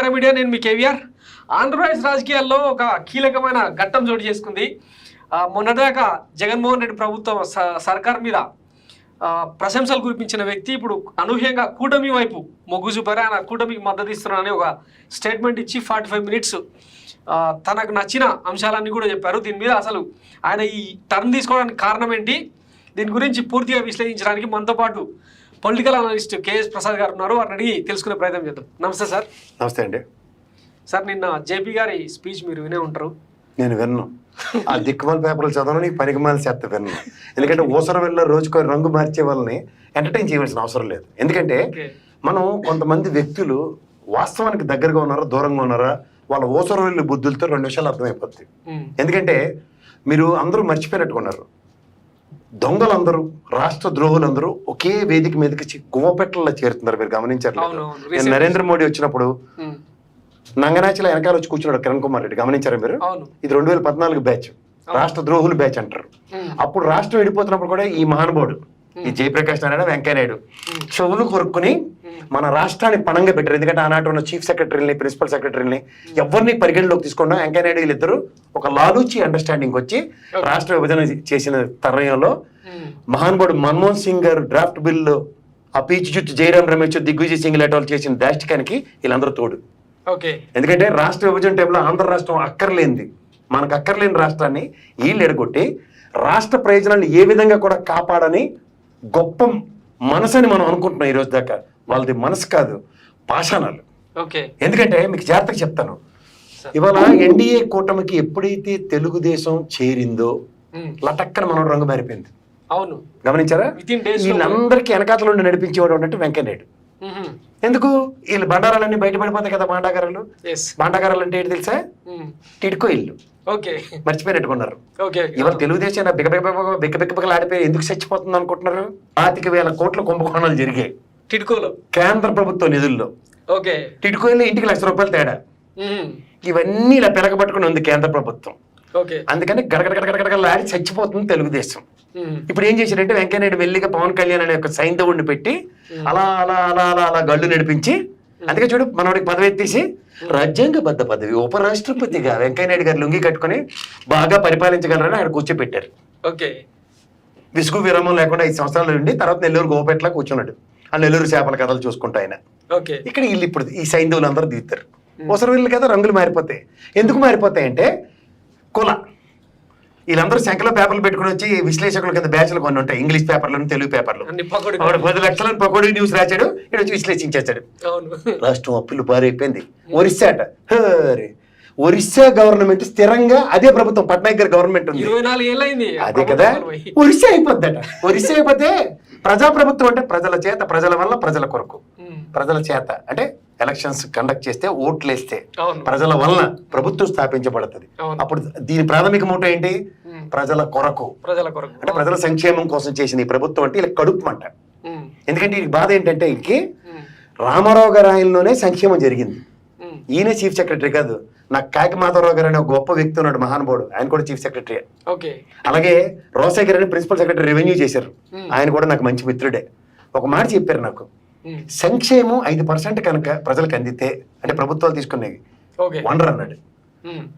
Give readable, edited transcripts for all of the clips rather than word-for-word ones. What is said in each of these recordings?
Myra media, నేను మీ కేవీఆర్. ఆంధ్రప్రదేశ్ రాజకీయాల్లో ఒక కీలకమైన ఘట్టం చోటు చేసుకుంది. మొన్నటిదాకా జగన్మోహన్ రెడ్డి ప్రభుత్వం సర్కార్ మీద ప్రశంసలు కురిపించిన వ్యక్తి ఇప్పుడు అనూహ్యంగా కూటమి వైపు మొగ్గు చూపారు. ఆయన కూటమికి మద్దతు ఇస్తున్నారని ఒక స్టేట్మెంట్ ఇచ్చి 45 మినిట్స్ తనకు నచ్చిన అంశాలన్నీ కూడా చెప్పారు. దీని మీద అసలు ఆయన ఈ టర్న్ తీసుకోవడానికి కారణం ఏంటి, దీని గురించి పూర్తిగా విశ్లేషించడానికి మనతో పాటు పొలిటికల్ అనలిస్ట్ కేఎస్ ప్రసాద్ గారు ఉన్నారు. వారిని అడిగి తెలుసుకునే ప్రయత్నం చేద్దాం. నమస్తే సార్. నమస్తే అండి సార్. నిన్న జేపీ గారి స్పీచ్ మీరు వినే ఉంటారు. నేను విన్నాను. ఆ దిక్కుమాల పేపర్లు చదవను, నీకు పనికిమాల చేత విన్నాను. ఎందుకంటే ఊసర వెళ్ళ రోజుకో రంగు మార్చే వాళ్ళని ఎంటర్టైన్ చేయవలసిన అవసరం లేదు. ఎందుకంటే మనం కొంతమంది వ్యక్తులు వాస్తవానికి దగ్గరగా ఉన్నారా దూరంగా ఉన్నారా వాళ్ళ ఊసర వెళ్ళి బుద్ధులతో 2 నిమిషాలు అర్థమైపోతుంది. ఎందుకంటే మీరు అందరూ మర్చిపోయినట్టుకున్నారు, దొంగలందరూ రాష్ట్ర ద్రోహులందరూ ఒకే వేదిక మీదకి గువ్వపెట్టల్లో చేరుతున్నారు. మీరు గమనించారు. నరేంద్ర మోడీ వచ్చినప్పుడు నంగనాచిలో వెనకాల వచ్చి కూర్చున్నాడు కిరణ్ కుమార్ రెడ్డి. గమనించారా మీరు? ఇది 2014 బ్యాచ్, రాష్ట్ర ద్రోహులు బ్యాచ్ అంటారు. అప్పుడు రాష్ట్రం విడిపోతున్నప్పుడు కూడా ఈ మహానుభావుడు ఈ జయప్రకాష్ నారాయణ, వెంకయ్య నాయుడు చెవులు కొరుక్కుని మన రాష్ట్రాన్ని పణంగా పెట్టారు. ఎందుకంటే ఆనాటి ఉన్న చీఫ్ సెక్రటరీని, ప్రిన్సిపల్ సెక్రటరీని ఎవరిని పరిగణలోకి తీసుకోవడం, వెంకయ్య నాయుడు వీళ్ళిద్దరూ ఒక లాలూచి అండర్స్టాండింగ్ వచ్చి రాష్ట్ర విభజన చేసిన తరుణంలో మహానుభావుడు మన్మోహన్ సింగ్ గారు డ్రాఫ్ట్ బిల్లు ఆ పీచి చుట్టూ జయరాం రమేష్, దిగ్విజయ్ సింగ్ లాంటి వాళ్ళు చేసిన దాష్టికానికి వీళ్ళందరూ తోడు. ఎందుకంటే రాష్ట్ర విభజన టైంలో ఆంధ్ర రాష్ట్రం అక్కర్లేనిది, మనకు అక్కర్లేని రాష్ట్రాన్ని వీళ్ళు ఎడగొట్టి రాష్ట్ర ప్రయోజనాన్ని ఏ విధంగా కూడా కాపాడని గొప్ప మనసు అని మనం అనుకుంటున్నాం ఈ రోజు దాకా. వాళ్ళది మనసు కాదు, పాషాణాలు. ఎందుకంటే మీకు జాగ్రత్తగా చెప్తాను, ఇవాళ ఎన్డీఏ కూటమికి ఎప్పుడైతే తెలుగుదేశం చేరిందో లటక్కన మనం రంగు మారిపోయింది. అవును, గమనించారా? వీళ్ళందరికీ వెనకాతల నుండి నడిపించేవాడు అన్నట్టు వెంకయ్య నాయుడు. ఎందుకు? వీళ్ళు బండారాలన్నీ బయటపడిపోతాయి కదా. బాండాగారాలు అంటే ఏంటి తెలుసా? టిడ్కో ఇల్లు. మర్చిపోయినట్టుకున్నారు. ఇవాళ తెలుగుదేశం బిక్కబిక్కలు ఆడిపోయి ఎందుకు చచ్చిపోతుంది అనుకుంటున్నారు? 25,000 కోట్ల కుంభకోణాలు జరిగాయి టిడ్కోలో, కేంద్ర ప్రభుత్వ నిధుల్లో. టిడ్కో ఇల్లు ఇంటికి ₹1,00,000 తేడా. ఇవన్నీ ఇలా పెరగబట్టుకుని ఉంది కేంద్ర ప్రభుత్వం. అందుకని గడగడగడగడగడగడలు ఆడి చచ్చిపోతుంది తెలుగుదేశం. ఇప్పుడు ఏం చేశారంటే వెంకయ్య నాయుడు వెళ్ళిగా పవన్ కళ్యాణ్ అనే ఒక సైంధవుడిని పెట్టి అలా అలా అలా అలా అలా గళ్ళు నడిపించి, అందుకే చూడు మనవాడికి పదవి ఎత్తేసి రాజ్యాంగబద్ధ పదవి ఉపరాష్ట్రపతిగా వెంకయ్య నాయుడు గారు లుంగి కట్టుకుని బాగా పరిపాలించగలరని ఆయన కూర్చోపెట్టారు. విసుగు విరామం లేకుండా 5 సంవత్సరాలు ఉండి తర్వాత నెల్లూరు గోపెట్లా కూర్చున్నాడు. ఆ నెల్లూరు చేపల కథలు చూసుకుంటా ఆయన. ఇక్కడ వీళ్ళు ఇప్పుడు ఈ సైంధవులు అందరూ దిగుతారు. అవసరం వీళ్ళు కదా రంగులు మారిపోతాయి. ఎందుకు మారిపోతాయంటే కుల వీళ్ళందరూ శంకలో పేపర్లు పెట్టుకుని వచ్చి విశ్లేషకుల కింద బ్యాచ్లు కొన్ని ఉంటాయి, ఇంగ్లీష్ పేపర్లు, తెలుగు పేపర్లు. 10 లక్షలను పకోడీ న్యూస్ రాశాడు, ఇక్కడ వచ్చి విశ్లేషించేస్తాడు. రాష్ట్రం అప్పులు పారైపోయింది. ఒరిస్సా అట, ఒరిస్సా గవర్నమెంట్ స్థిరంగా అదే ప్రభుత్వం, పట్నాయక్ గారి గవర్నమెంట్ ఉంది. అదే కదా, ఒరిస్సా అయిపోద్దట. ఒరిస్సా అయిపోతే ప్రజాప్రభుత్వం అంటే ప్రజల చేత, ప్రజల వల్ల, ప్రజల కొరకు. ప్రజల చేత అంటే ఎలక్షన్స్ కండక్ట్ చేస్తే, ఓట్లు వేస్తే ప్రజల వలన ప్రభుత్వం స్థాపించబడుతుంది. అప్పుడు దీని ప్రాథమిక మోటో ఏంటి? ప్రజల కొరకు. అంటే ప్రజల సంక్షేమం కోసం చేసిన ఈ ప్రభుత్వం అంటే ఇలా కడుపు అంట. ఎందుకంటే ఈ బాధ ఏంటంటే ఇంకే రామారావు గారి ఆయనలోనే సంక్షేమం జరిగింది. ఈయన చీఫ్ సెక్రటరీ కాదు. నాకు కాకి మాధవరావు గారు అనే ఒక గొప్ప వ్యక్తి ఉన్నాడు, మహానుభావుడు. ఆయన కూడా చీఫ్ సెక్రటరీ. అలాగే రోసయ్య గారు ప్రిన్సిపల్ సెక్రటరీ రెవెన్యూ చేశారు. ఆయన కూడా నాకు మంచి మిత్రుడే. ఒక మాట చెప్పారు నాకు, సంక్షేమం 5% కనుక ప్రజలకు అందితే, అంటే ప్రభుత్వాలు తీసుకునేవి వండర్ అన్నాడు.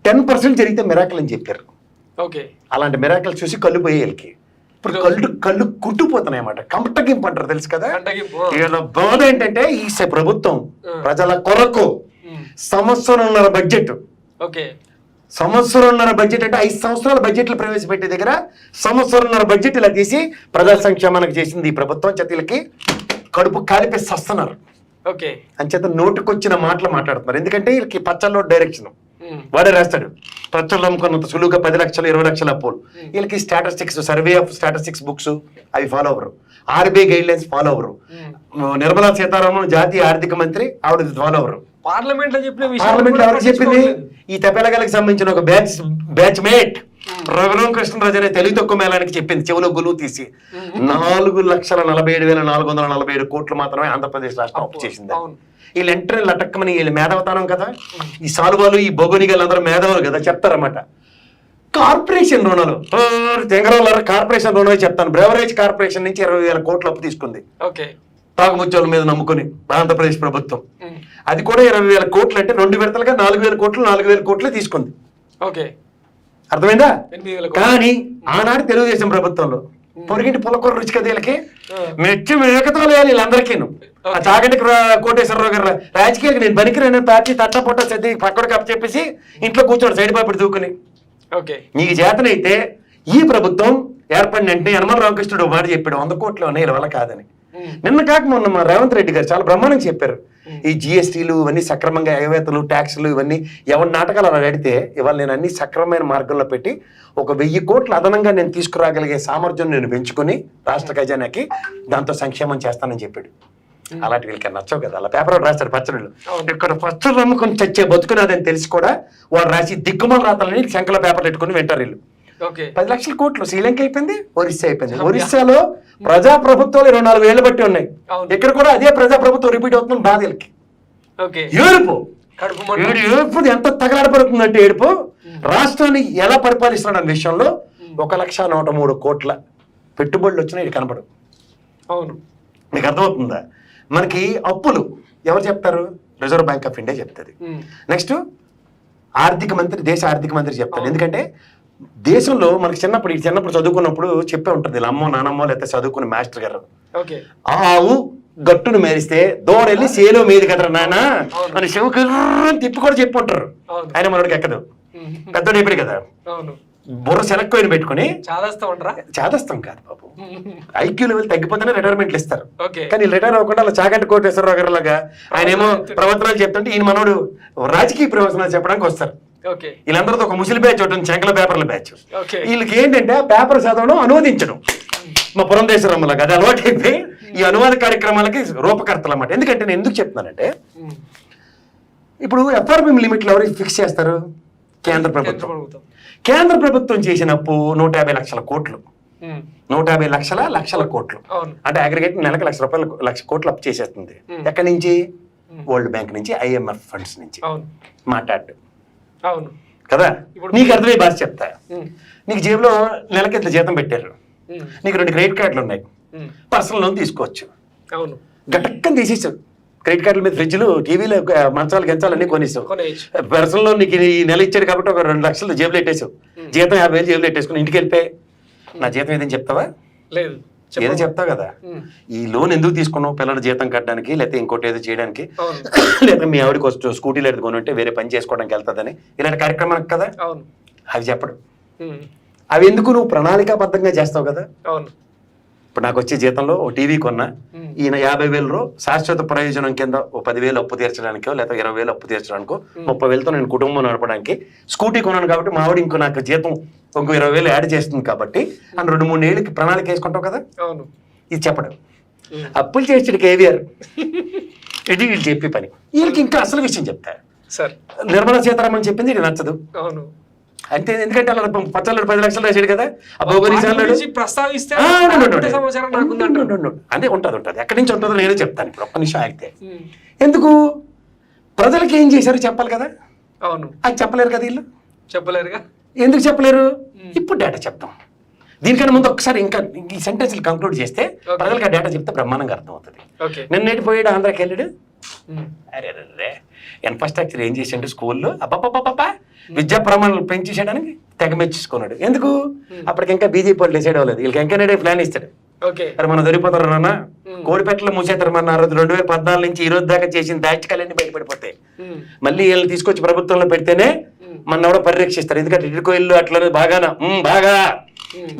10% జరిగితే మిరాకిల్ అని చెప్పారు. అలాంటి మిరాకిల్ చూసి కళ్ళు పోయేళ్ళకి ఇప్పుడు కళ్ళు కుట్టుపోతున్నాయి అన్నమాట. కంపటగింపు అంటారు, తెలుసు కదా. బాధ ఏంటంటే ఈ ప్రభుత్వం ప్రజల కొరకు సంవత్సరంన్నర బడ్జెట్, సంవత్సరంన్నర బడ్జెట్ అంటే 5 సంవత్సరాల బడ్జెట్లు ప్రవేశపెట్టే దగ్గర సంవత్సరంన్నర బడ్జెట్ ఇలా తీసి ప్రజా సంక్షేమానికి చేసింది ఈ ప్రభుత్వం. చేతులకి కడుపు కాలిపే సస్తున్నారు. అంచేత నోటుకొచ్చిన మాటలు మాట్లాడుతున్నారు. ఎందుకంటే వీళ్ళకి పచ్చల్లో డైరెక్షన్ వాడే రాస్తాడు. పచ్చళ్ళు అమ్ముకున్నంత సులువుగా 10 లక్షలు 20 లక్షల అప్పులు. వీళ్ళకి statistics, survey of statistics books అవి ఫాలో అవ్వరు. ఆర్బీఐ గైడ్ లైన్స్ ఫాలో అవ్వరు. నిర్మలా సీతారామన్ జాతీయ ఆర్థిక మంత్రి, ఆవిడ ఫాలో అవ్వరు. పార్లమెంట్ లో ఎవరికి చెప్పింది? ఈ తెపెలగలకు సంబంధించిన ఒక బ్యాచ్ మేట్ రఘురామకృష్ణరాజు అనే తెలుగు తక్కువ మేళానికి చెప్పింది, చెవులో గులువు తీసి 4,47,447 కోట్లు మాత్రమే ఆంధ్రప్రదేశ్ రాష్ట్రం అప్పు చేసింది. వీళ్ళు ఎంటర్ లటక్కమని, వీళ్ళు మేధావతానం కదా, ఈ సాల్వాలు ఈ బొగోనిగలు అందరూ మేధావులు కదా, చెప్తారన్నమాట. కార్పొరేషన్ రుణాలు, తెంగరాల కార్పొరేషన్ రుణమే చెప్తాను. బ్రెవరేజ్ కార్పొరేషన్ నుంచి 20,000 కోట్లు అప్పు తీసుకుంది. తాగుముత్యాల మీద నమ్ముకుని ఆంధ్రప్రదేశ్ ప్రభుత్వం. అది కూడా 20,000 కోట్లు అంటే 2 విడతలుగా 4,000 కోట్లు 4,000 కోట్లు తీసుకుంది. ఓకే, అర్థమైందా? కానీ ఆనాడు తెలుగుదేశం ప్రభుత్వంలో పొరిగింటి పులకూర రుచి కదా వీళ్ళకి మెచ్చి మేకతాలు వేయాలి వీళ్ళందరికీ. ఆ చాగంటి కోటేశ్వరరావు గారు రాజకీయాలకు నేను బనికిరాను పార్టీ తట్ట పొట్ట సర్ది పక్కడికి అప్పు చెప్పేసి ఇంట్లో కూర్చోడు సైడ్ పాపడి దూకుని. నీకు చేతనైతే ఈ ప్రభుత్వం ఏర్పడిన వెంటనే యనమల రామకృష్ణుడు మాట చెప్పాడు 100 కోట్లు ఉన్నాయి వీళ్ళ వల్ల కాదని. నిన్న కాక మొన్న మా రేవంత్ రెడ్డి గారు చాలా బ్రహ్మాండంగా చెప్పారు. ఈ జిఎస్టీలు ఇవన్నీ సక్రమంగా ఎగవేతలు ట్యాక్సులు ఇవన్నీ ఎవరి నాటకాలు అలా అడిగితే ఇవాళ నేను అన్ని సక్రమమైన మార్గంలో పెట్టి 1,000 కోట్లు అదనంగా నేను తీసుకురాగలిగే సామర్థ్యం నేను పెంచుకొని రాష్ట్ర ఖజానాకి దాంతో సంక్షేమం చేస్తానని చెప్పాడు. అలాంటి వీళ్ళకి నచ్చవు కదా, అలా పేపర్ రాస్తాడు పచ్చళ్ళు. ఇక్కడ పచ్చళ్ళు నమ్ముకొని చచ్చే బతుకునేదని తెలిసి కూడా వాడు రాసి దిక్కుమల రాతలని శంకల పేపర్ పెట్టుకుని వింటారు వీళ్ళు. 10 లక్షల కోట్లు శ్రీలంక అయిపోయింది, ఒరిస్సా అయిపోయింది. ఒరిస్సాలో ప్రజాప్రభుత్వాలు 24 ఏళ్ళు బట్టి ఉన్నాయి. ఇక్కడ కూడా అదే ప్రజాప్రభుత్వం రిపీట్ అవుతుంది. బాధలకి ఏడుపు ఏడుపు ఎంత తగలాడబడుతుందంటే ఏడుపు. రాష్ట్రాన్ని ఎలా పరిపాలిస్తున్నాడు అనే విషయంలో 1,103 కోట్ల పెట్టుబడులు వచ్చినా ఇది కనపడు. అవును, మీకు అర్థమవుతుందా? మనకి అప్పులు ఎవరు చెప్తారు? రిజర్వ్ బ్యాంక్ ఆఫ్ ఇండియా చెప్తుంది. నెక్స్ట్ ఆర్థిక మంత్రి, దేశ ఆర్థిక మంత్రి చెప్తాడు. ఎందుకంటే దేశంలో మనకి చిన్నప్పుడు చదువుకున్నప్పుడు చెప్పే ఉంటుంది అమ్మో నానమ్మో లేకపోతే చదువుకున్న మాస్టర్ గారు, ఆవు గట్టును మేరిస్తే దోడెళ్ళి సేలో మీది కదరా నాన్న అని శివకి తిప్పి కూడా చెప్పి ఉంటారు. ఆయన మనోడికి ఎక్కదు, పెద్దోడు అయిపోయి కదా. బుర్ర సెలక్కోయిన పెట్టుకుని చాదస్తాం కాదు బాబు, ఐక్యూ లెవెల్ తగ్గిపోతేనే రిటైర్మెంట్లు ఇస్తారు. కానీ రిటైర్ అవ్వకుండా అలా చాగంటి కోటేశ్వరరావు గారు లాగా ఆయన ఏమో ప్రవర్తనాలు చెప్తుంటే ఈయన మనోడు రాజకీయ ప్రవచనాలు చెప్పడానికి వస్తారు. వీళ్ళందరితో ఒక ముసలి బ్యాచ్ ఉంటుంది, చెంకల పేపర్ల బ్యాచ్. వీళ్ళకి ఏంటంటే ఆ పేపర్ చదవడం, అనువదించడం. మా పురంధేశ్వరమ్మలాగా అది అలవాటు అయిపోయి ఈ అనువాద కార్యక్రమాలకి రూపకర్తలు అన్నమాట. ఎందుకంటే నేను ఎందుకు చెప్తున్నానంటే ఇప్పుడు ఎఫ్ఆర్బిఎం లిమిట్లు ఎవరు ఫిక్స్ చేస్తారు? కేంద్ర ప్రభుత్వం. కేంద్ర ప్రభుత్వం చేసినప్పు 150 లక్షల కోట్లు, 150 లక్షల కోట్లు అంటే అగ్రిగేట్ నెలకు ₹1,00,000 కోట్లు అప్పు చేసేస్తుంది. ఎక్కడి నుంచి? వరల్డ్ బ్యాంక్ నుంచి, IMF ఫండ్స్ నుంచి మాట్లాడు కదా. నీకు అర్థమయ్యే భాష చెప్తా. నీకు జేబులో నెలకి ఇంత జీతం పెట్టారు, నీకు 2 క్రెడిట్ కార్డులు ఉన్నాయి, పర్సనల్ లోన్ తీసుకోవచ్చు. గటక్కని తీసేసావు. క్రెడిట్ కార్డుల మీద ఫ్రిడ్జ్లు, టీవీలు, మంచాలు గెంచాలు అన్ని కొనేసావు. పర్సనల్ లోన్ నీకు ఈ నెల ఇచ్చాడు కాబట్టి ఒక 2 లక్షలు జేబులు పెట్టేసావు. జీతం 50,000 జేబులు పెట్టేసుకుని ఇంటికి వెళ్ళిపోయి నా జీతం ఏదని చెప్తావా? లేదు, ఏదో చెప్తావు కదా. ఈ లోన్ ఎందుకు తీసుకున్నావు? పిల్లల జీతం కట్టడానికి, లేకపోతే ఇంకోటి ఏదో చేయడానికి, లేదా మీ ఆవిడకి వస్తూ స్కూటీలు ఏదో కొని ఉంటే వేరే పని చేసుకోవడానికి వెళ్తుందని ఇలాంటి కార్యక్రమానికి కదా. అవి చెప్పడు. అవి ఎందుకు? నువ్వు ప్రణాళికాబద్ధంగా చేస్తావు కదా. ఇప్పుడు నాకు వచ్చే జీతంలో ఓ టీవీ కొన్నా, ఈయన 50,000 శాశ్వత ప్రయోజనం కింద ఓ 10,000 అప్పు తీర్చడానికో లేదా 20,000 అప్పు తీర్చడానికో 30,000తో నేను కుటుంబం నడపడానికి స్కూటీ కొన్నాను కాబట్టి మా ఆవిడ ఇంకో నాకు జీతం ఇంకో 20,000 యాడ్ చేస్తుంది కాబట్టి అని 2-3 ఏళ్ళకి ప్రణాళిక వేసుకుంటావు కదా. ఇది చెప్పడం. అప్పులు చేసేటికి కేవీఆర్ ఇది వీళ్ళు చెప్పే పని. వీళ్ళకి ఇంకా అసలు విషయం చెప్తా. నిర్మలా సీతారామన్ చెప్పింది ఇది నచ్చదు అంతే. ఎందుకంటే అలా పచ్చళ్ళు 10 లక్షలు రాశాడు కదా. అంటే ఉంటుంది ఎక్కడి నుంచి ఉంటుందో నేనే చెప్తాను. ఇప్పుడు ఒక్క నిమిషం ఆగితే ఎందుకు? ప్రజలకి ఏం చేశారు చెప్పాలి కదా. అది చెప్పలేరు కదా వీళ్ళు. చెప్పలేరుగా. ఎందుకు చెప్పలేరు? ఇప్పుడు డేటా చెప్తాం. దీనికన్నా ముందు ఒకసారి ఇంకా ఈ సెంటెన్స్లు కంక్లూడ్ చేస్తే ప్రజలకు ఆ డేటా చెప్తే బ్రహ్మాండంగా అర్థమవుతుంది. నిన్నటి పోయాడు ఆంధ్రాకి వెళ్ళాడు. అరే ఇన్ఫ్రాస్ట్రక్చర్ ఏం చేసాడు స్కూల్లో, అబ్బా విద్యా ప్రమాణాలు పెంచేసేయడానికి తెగ మెచ్చుకున్నాడు. ఎందుకు? అప్పటికి ఇంకా బీజేపీ వాళ్ళు డిసైడ్ అవ్వలేదు. వీళ్ళకి ఎంకనేడే ప్లాన్ ఇస్తాడు. అరే మనం దొరికిపోతారు నాన్న, కోడిపెట్టలు మూసేతారు మన 2014 నుంచి ఈ రోజు దాకా చేసిన దాచికలన్నీ బయటపడిపోతాయి. మళ్ళీ వీళ్ళని తీసుకొచ్చి ప్రభుత్వంలో పెడితేనే మన ఎవడో పరిరక్షిస్తారు. ఎందుకంటే ఇటుకో ఇల్లు అట్లనే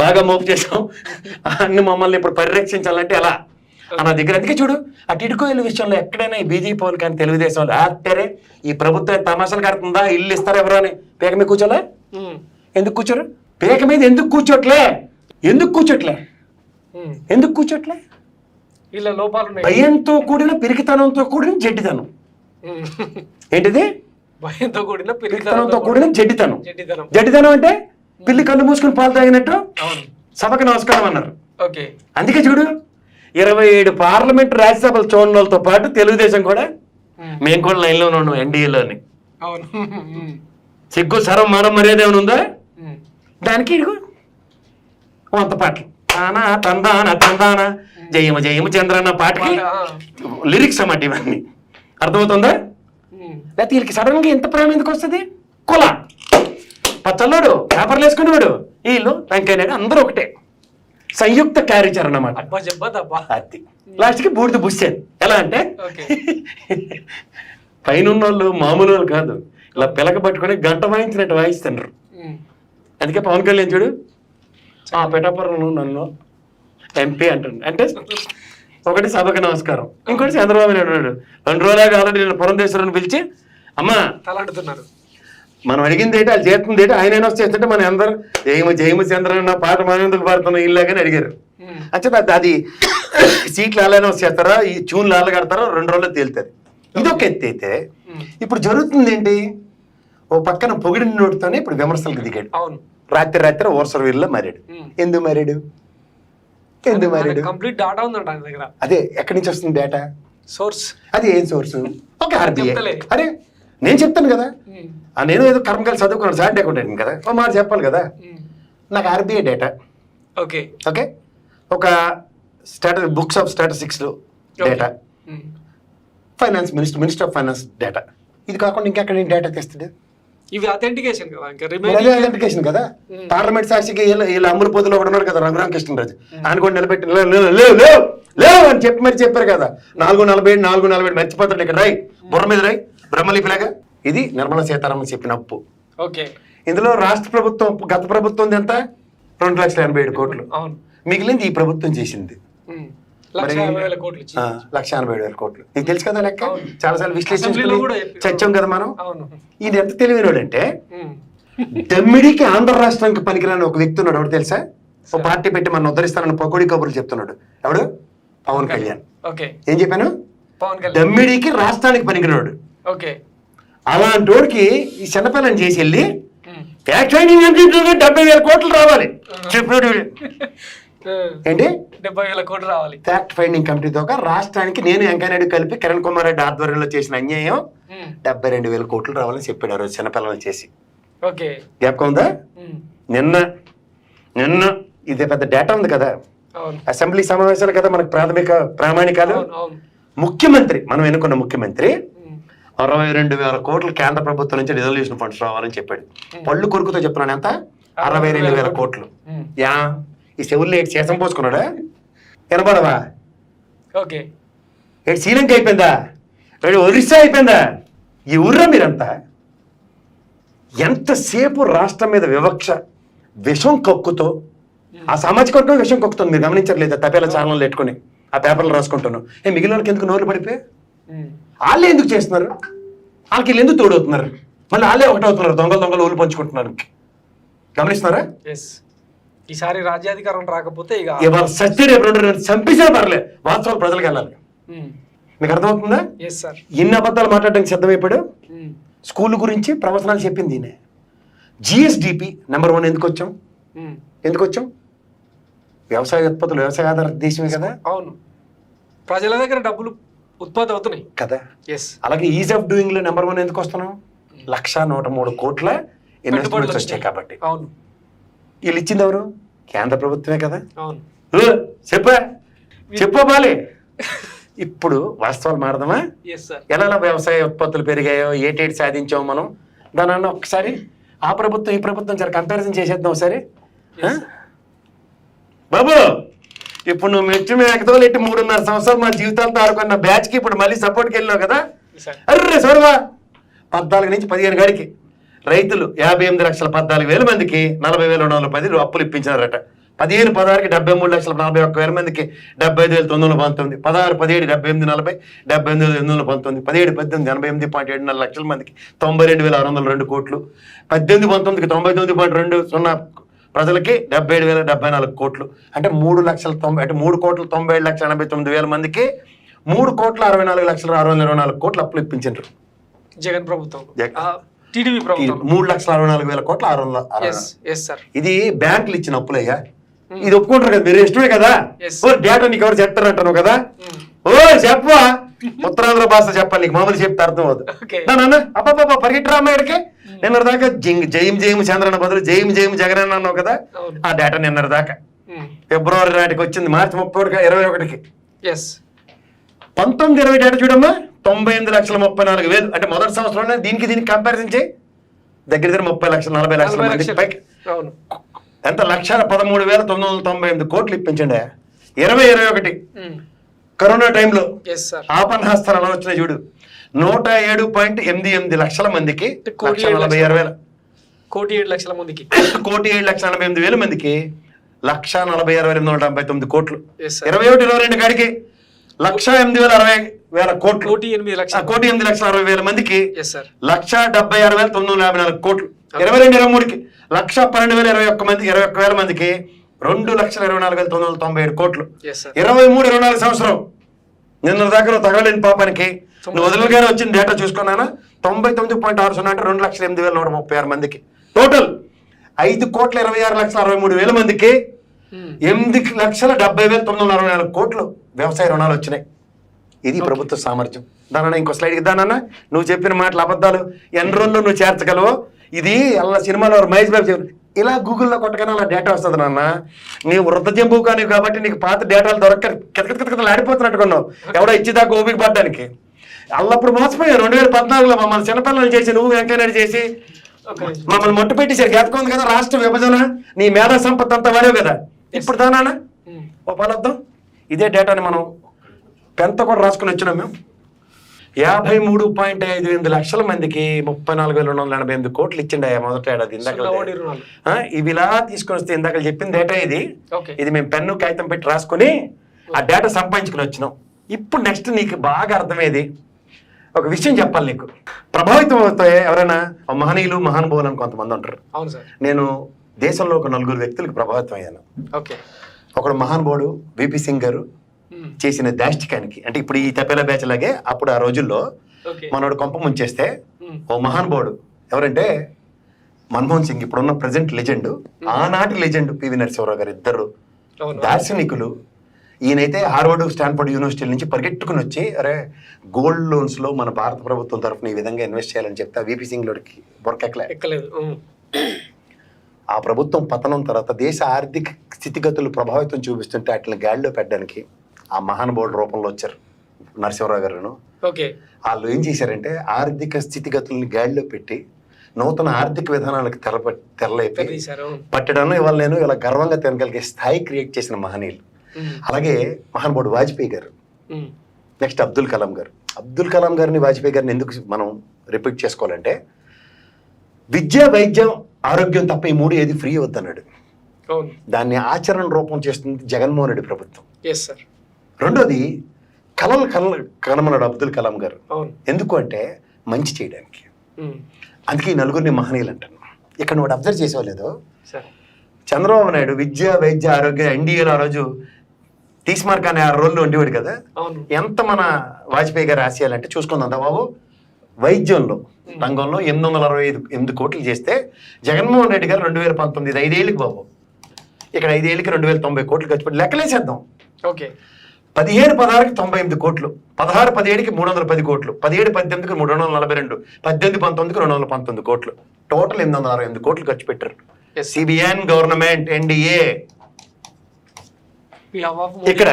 బాగా మోపు చేసాం అన్ని మమ్మల్ని ఇప్పుడు పరిరక్షించాలంటే ఎలా నా దగ్గర. అందుకే చూడు ఆ టిడ్కో ఇల్లు విషయంలో ఎక్కడైనా ఈ బీజేపీ వాళ్ళు కానీ తెలుగుదేశం వాళ్ళు ఆటరే ఈ ప్రభుత్వం తమాషాలు కడుతుందా, ఇల్లు ఇస్తారా ఎవరో అని పేక మీద కూర్చోలే. ఎందుకు కూర్చోరు? పేక మీద ఎందుకు కూర్చోట్లే? భయంతో కూడిన పిరికితనంతో కూడిన జడ్డితనం. ఏంటిది? భయంతో కూడిన పిరికితనంతో కూడిన జడ్డితనం అంటే పిల్లి కళ్ళు మూసుకుని పాలు తాగినట్టు సభకు నమస్కారం అన్నారు. అందుకే చూడు 27 పార్లమెంట్ రాజ్యసభలు చూడని వాళ్ళతో పాటు తెలుగుదేశం కూడా మేము కూడా లైన్లో ఉన్నాం ఎన్డీఏలోని. సిగ్గు సరం మానం మర్యాద ఏమైనా ఉందా? దానికి ఇడుగు వంత పాటలు తందాన జయమ జయమ చంద్రన్న పాటకి లిరిక్స్ అన్నమాట ఇవన్నీ. అర్థమవుతుందా? లేకపోతే వీళ్ళకి సడన్ గా ఎంత ప్రేమ ఎందుకు వస్తుంది? కుల పచ్చల్లోడు పేపర్లు వేసుకునేవాడు, వీళ్ళు వెంకయ్య అందరూ ఒకటే, సంయుక్త క్యారేజర్ అన్నమాట. అది లాస్ట్కి బూడిద బుస్సేది. ఎలా అంటే పైన వాళ్ళు మామూలు వాళ్ళు కాదు, ఇలా పిలక పట్టుకొని గంట వాయించినట్టు వాయిస్తున్నారు. అందుకే పవన్ కళ్యాణ్ చూడు, ఆ పిఠాపురం నన్ను ఎంపీ అంటాడు. అంటే ఒకటి సభకు నమస్కారం, ఇంకోటి చంద్రబాబు నాయుడు ఉన్నాడు. 2 రోజులాగా ఆల్రెడీ నేను పురంధేశ్వరుని పిలిచి అమ్మా తలాడుతున్నారు, మనం అడిగింది ఏంటి, వాళ్ళు చేస్తుంది ఏంటి, ఆయన చేస్తుంటే మన అందరూ జయమ జయమ చంద్రన్న పాట మనం ఎందుకు పాడుతున్నాం ఇల్లాగానే అడిగారు. అంటే అది సీట్లు అలానే వచ్చేస్తారా, ఈ ట్యూన్లు అలా కడతారా, 2 రోజుల్లో తేలుతుంది. ఇదొక ఎత్తి అయితే ఇప్పుడు జరుగుతుంది ఏంటి, ఓ పక్కన పొగిడిన నోటితోనే ఇప్పుడు విమర్శలకు దిగాడు. రాత్రి ఓర్సర్ వీళ్ళలో మారాడు. ఎందుకు మారాడు? కంప్లీట్ డాటా ఉందంట ఆయన దగ్గర. అదే ఎక్కడి నుంచి వస్తుంది డేటా? సోర్స్. అది ఏం సోర్స్? ఒక ఆర్బీఐ. అరే నేను చెప్తాను కదా, నేను ఏదో కర్మకాయలు చదువుకున్నాను, చార్ట్ అకౌంటెంట్ కదా, ఓ మాట చెప్పాలి కదా. నాకు ఆర్బీఐ డేటా, ఓకే ఒక books of statistics data, finance minister of finance data, ఇది కాకుండా ఇంకెక్కడ డేటా తెస్తాడు? ఇవి అథెంటికేషన్ కదా, అథెంటికేషన్ కదా. పార్లమెంట్ సాక్షికి వీళ్ళ అమ్ముల పొద్దులో ఒకటి ఉన్నాడు కదా, రఘురామ కృష్ణరాజు, ఆయన కూడా నిలబెట్టి లేవు అని చెప్పి మరి చెప్పారు కదా. 4:47 మర్చిపోతాడు. ఇక్కడ రాయి, బుర్ర మీద రాయి, బ్రహ్మలిపిలాగా. ఇది నిర్మలా సీతారామన్ చెప్పిన అప్పు. ఇందులో రాష్ట్ర ప్రభుత్వం గత ప్రభుత్వం ఎంత? 2,87,000 కోట్లు. మిగిలింది ఈ ప్రభుత్వం చేసింది 1,80,000 కోట్లు. నీకు తెలుసు కదా లెక్క, చాలాసార్లు విశ్లేషించుకుని చచ్చాం కదా మనం. ఇది ఎంత తెలివినోడు అంటే, దమ్మిడికి ఆంధ్ర రాష్ట్రానికి పనికిరాని ఒక వ్యక్తి ఉన్నాడు. ఎవడు తెలుసా? ఒక పార్టీ పెట్టి మన ఉద్ధరిస్తానని పకోడీ కబుర్లు చెప్తున్నాడు. ఎవడు? పవన్ కళ్యాణ్. ఏం చెప్పాను? దమ్మిడికి రాష్ట్రానికి పనికిరాడు. అలాంటి వాడికి ఈ చిన్నపిల్లని చేసి వెళ్ళి 70,000 కోట్లు రావాలి చెప్పాడు. ఏంటి 70,000 కోట్లు రావాలి? ఫ్యాక్ట్ ఫైండింగ్ కమిటీతో రాష్ట్రానికి నేను వెంకయ్యనాయుడు కలిపి కిరణ్ కుమార్ రెడ్డి ఆధ్వర్యంలో చేసిన అన్యాయం 72,000 కోట్లు రావాలని చెప్పాడు ఆ రోజు చిన్నపిల్లలు చేసి. జ్ఞాపకం ఉందా? నిన్న ఇది పెద్ద డేటా ఉంది కదా, అసెంబ్లీ సమావేశాలు కదా మనకు ప్రామాణికాలు. ముఖ్యమంత్రి, మనం ఎన్నుకున్న ముఖ్యమంత్రి 62,000 కోట్లు కేంద్ర ప్రభుత్వం నుంచి రిజల్యూషన్ ఫండ్స్ రావాలని చెప్పాడు. పళ్ళు కొరుకుతో చెప్తున్నాను, ఎంత? 62,000 కోట్లు. యా ఈ చెవుల్లో ఏడు శేషం పోసుకున్నాడా? వినపడవా? ఏడు శ్రీలంక అయిపోయిందా? ఏడు ఒరిస్సా అయిపోయిందా? ఈ ఊర్రా మీరంతా ఎంతసేపు రాష్ట్రం మీద వివక్ష విషం కక్కుతో, ఆ సామాజిక వర్గం విషం కక్కుతుంది. మీరు గమనించట్లేదు? తపేల ఛానల్ పెట్టుకుని ఆ పేపర్లు రాసుకుంటాను. మిగిలిన వాళ్ళకి ఎందుకు నోరు పడిపోయి? వాళ్ళే ఎందుకు చేస్తున్నారు? వాళ్ళకి వీళ్ళు ఎందుకు తోడవుతున్నారు? మళ్ళీ వాళ్ళే ఒకటవుతున్నారు, దొంగలు ఊళ్ళు పంచుకుంటున్నారు. గమనిస్తున్నారా? ఈసారి రాజ్యాధికారం రాకపోతే ఇవాళ సత్య రేపు 2 చంపేసినా పర్లేదు, వాస్తవాలు ప్రజలకు వెళ్ళాలి. మీకు అర్థమవుతుందా? ఎన్ని అబద్ధాలు మాట్లాడడానికి సిద్ధమైపోయాడు. స్కూల్ గురించి ప్రవచనాలు చెప్పింది ఈయన. జిఎస్డిపి నెంబర్ 1 ఎందుకు వచ్చాం? వ్యవసాయ ఉత్పత్తులు, వ్యవసాయ ఆధారిత దేశమే కదా. అవును, ప్రజల దగ్గర డబ్బులు ఉత్పత్తి అవుతున్నాయి కదా. అలాగే ఈజ్ ఆఫ్ డూయింగ్ లో నెంబర్ 1 ఎందుకు వస్తున్నాం? 1,103 కోట్ల ఇన్వెస్ట్మెంట్స్ వచ్చాయి కాబట్టి. అవును, వీళ్ళు ఇచ్చింది ఎవరు? కేంద్ర ప్రభుత్వమే కదా. అవును, చెప్పా బాలే. ఇప్పుడు వాస్తవాలు మారదామా? ఎలా వ్యవసాయ ఉత్పత్తులు పెరిగాయో, ఏటేటి సాధించామో మనం, దాని ఒకసారి ఆ ప్రభుత్వం ఈ ప్రభుత్వం సరే కంపారిజన్ చేసేద్దాం ఒకసారి. బాబు, ఇప్పుడు నువ్వు మెచ్చి ఎక్కదోలెట్టి 3.5 సంవత్సరాలు మా జీవితాలతో ఆడుకున్న బ్యాచ్ కి ఇప్పుడు మళ్ళీ సపోర్ట్కి వెళ్ళినావు కదా. అర్రే చూడవా, 14 నుంచి 15 గడికి రైతులు 58,14,000 మందికి 40,210 అప్పులు ఇప్పించారట. 15-16కి 73,41,000 మందికి 75,919, 16-17 78,40, 78,819, 17-18 88.74 లక్షల మందికి 92,602 కోట్లు, 18-19కి 99.20 ప్రజలకి 77,074 కోట్లు, అంటే 3,90,87,89,000 మందికి 3,64,624 కోట్లు అప్పులు ఇప్పించారు జగన్ ప్రభుత్వం. టీడీపీ ప్రభుత్వం 3,64,000 కోట్ల 600. ఇది బ్యాంకులు ఇచ్చిన అప్పులయ్యా. ఇది ఒప్పుకుంటారు కదా, మీరు ఇష్టమే కదా. డేటా నీకు ఎవరు చెప్తారంటాను కదా. చెప్పవా? ఉత్తరాంధ్ర భాష చెప్పాలి నీకు, మామూలు చెప్తే అర్థం అవుతుంది. అబ్బాబ్బా పరిగెట్టరా అమ్మాయికి. నిన్నటి దాకా జయం జయం చంద్రన్న బదులు జయం జయం జగన్ అన్నావు కదా. ఆ డేటా నిన్నటి దాకా ఫిబ్రవరి నాటికి వచ్చింది, మార్చి 31కి. ఎస్ 19-20 డేటా చూడమ్మా, 98,34,000. అంటే మొదటి సంవత్సరంలో దీనికి కంపారిజన్ చేయి, దగ్గర 30 లక్షలు 40 లక్షల మంది పైకి. అవును. ఎంత? 1,13,998 కోట్లు ఇప్పించండి. 2021 కరోనా టైంలో ఆపన్న హస్తాలు అలా వచ్చినాయి చూడు, 107.88 లక్షల మందికి, 1,46,000. 1,07,00,000 మందికి, 1,07,88,000 మందికి 1,46,899 కోట్లు. 21-22 కాడికి 1,08,60,000 కోట్లు. 1,08,60,000 మందికి 1,76,954 కోట్లు. 22-23కి 1,12,021 మందికి 2,24,997 కోట్లు. 23-24 సంవత్సరం నిన్న దాకా నువ్వు తగలేని పాపానికి నువ్వు వదిలిగానే వచ్చిన డేటా చూసుకున్నానా, 99.60 అంటే 2,08,136 మందికి. టోటల్ 5,26,63,000 మందికి 8,70,964 కోట్లు వ్యవసాయ రుణాలు వచ్చినాయి. ఇది ప్రభుత్వ సామర్థ్యం. దానన్నా ఇంకో స్లైడ్కి దానన్నా, నువ్వు చెప్పిన మాటలు అబద్ధాలు ఎన్ని రోజుల్లో నువ్వు చేర్చగలవు. ఇది అలా సినిమాలో మహేష్ బాబు చెప్పారు, ఇలా గూగుల్లో కొట్టగానే అలా డేటా వస్తుంది నాన్న. నీవు వృద్ధ జంబు కానీ కాబట్టి నీకు పాత డేటాలు దొరక్క కితకితలు ఆడిపోతున్నట్టుకున్నావు ఎవడో ఇచ్చేదాకా ఓపిక పడ్డానికి. అల్లప్పుడు మోసపోయావు. 2014లో మమ్మల్ని చిన్నపిల్లలు చేసి, నువ్వు వెంకయ్యనాయుడు చేసి మమ్మల్ని మొట్టు పెట్టేశారు. జ్ఞాపకం ఉంది కదా, రాష్ట్ర విభజన, నీ మేధా సంపత్తి అంతా వాడేవు కదా. ఇప్పుడు దానా ఓ పనర్థం. ఇదే డేటాని మనం పెంత కూడా రాసుకుని వచ్చినాం మేము. 53.58 లక్షల మందికి 34,288 కోట్లు ఇచ్చిండి మొదటి ఏడాది. ఇందాక ఇవి ఇలా తీసుకొని వస్తే ఇందాక చెప్పిన డేటా ఇది. ఇది మేము పెన్ను కాగితం పెట్టి రాసుకుని ఆ డేటా సంపాదించుకుని వచ్చినాం. ఇప్పుడు నెక్స్ట్ నీకు బాగా అర్థమయ్యేది ఒక విషయం చెప్పాలి నీకు. ప్రభావితం అవుతాయి ఎవరైనా మహనీయులు మహానుభావులు అని కొంతమంది ఉంటారు. నేను దేశంలో ఒక 4 వ్యక్తులకు ప్రభావితం అయ్యాను. ఒకడు మహానుభావుడు విపి సింగ్ గారు చేసిన దాష్టికానికి, అంటే ఇప్పుడు ఈ తపేలా బ్యాచ్ లాగే అప్పుడు ఆ రోజుల్లో మనోడు కొంప ముంచేస్తే ఓ మహానుభావుడు ఎవరంటే మన్మోహన్ సింగ్, ఇప్పుడున్న ప్రెసెంట్ లెజెండ్, ఆనాటి లెజెండ్ పివి నరసింహారావు గారు. ఇద్దరు దార్శనికులు. ఈయనైతే హార్వర్డ్ స్టాన్ఫర్డ్ యూనివర్సిటీ నుంచి పరిగెట్టుకుని వచ్చి, అరే గోల్డ్ లోన్స్ లో మన భారత ప్రభుత్వం తరఫున ఈ విధంగా ఇన్వెస్ట్ చేయాలని చెప్తే విపి సింగ్ లోకి ఎక్కలేదు. ఆ ప్రభుత్వం పతనం తర్వాత దేశ ఆర్థిక స్థితిగతులు ప్రభావితం చూపిస్తుంటే వాటిని గాడిలో పెట్టడానికి ఆ మహానుభావుడు రూపంలో వచ్చారు నరసింహారావు గారును. వాళ్ళు ఏం చేశారంటే ఆర్థిక స్థితిగతుల్ని గాడిలో పెట్టి నూతన ఆర్థిక విధానాలకు తెరలేపి పట్టడం ఇవాళ నేను ఇలా గర్వంగా తినగలిగే స్థాయి క్రియేట్ చేసిన మహనీయులు. అలాగే మహానుభావుడు వాజ్పేయి గారు, నెక్స్ట్ అబ్దుల్ కలాం గారు. అబ్దుల్ కలాం గారిని వాజ్పేయి గారిని ఎందుకు మనం రిపీట్ చేసుకోవాలంటే, విద్య వైద్యం ఆరోగ్యం తప్ప ఈ 3 ఏది ఫ్రీ వద్దన్నాడు. దాన్ని ఆచరణ రూపం చేస్తుంది జగన్మోహన్ రెడ్డి ప్రభుత్వం. రెండోది కలలు కనమన్నాడు అబ్దుల్ కలాం గారు. ఎందుకు అంటే మంచి చేయడానికి. అందుకే ఈ 4 మహనీయులు అంటాను. ఇక్కడ నువ్వు అబ్జర్వ్ చేసేవాళ్ళేదో, చంద్రబాబు నాయుడు విద్య వైద్య ఆరోగ్య ఎన్డీఏలో ఆ రోజు తీస్మార్క్ అనే 6 రోజులు ఉండేవాడు కదా. ఎంత మన వాజ్పేయి గారి ఆశయాలంటే చూసుకుందాం బాబు, వైద్యంలో రంగంలో 865 కోట్లు చేస్తే జగన్మోహన్ రెడ్డి గారు 2019 5 ఏళ్ళకి బాబు, ఇక్కడ 5 ఏళ్ళకి 2,090 కోట్లు ఖర్చు పెట్టి లెక్కలేసేద్దాం. 17-16కి 98 కోట్లు, 16-17కి 310 కోట్లు, 17-18కి 342, 18-19కి 219 కోట్లు, టోటల్ 868 కోట్లు ఖర్చు పెట్టారు సిబిఎన్ గవర్నమెంట్ ఎన్డీఏ. ఇక్కడ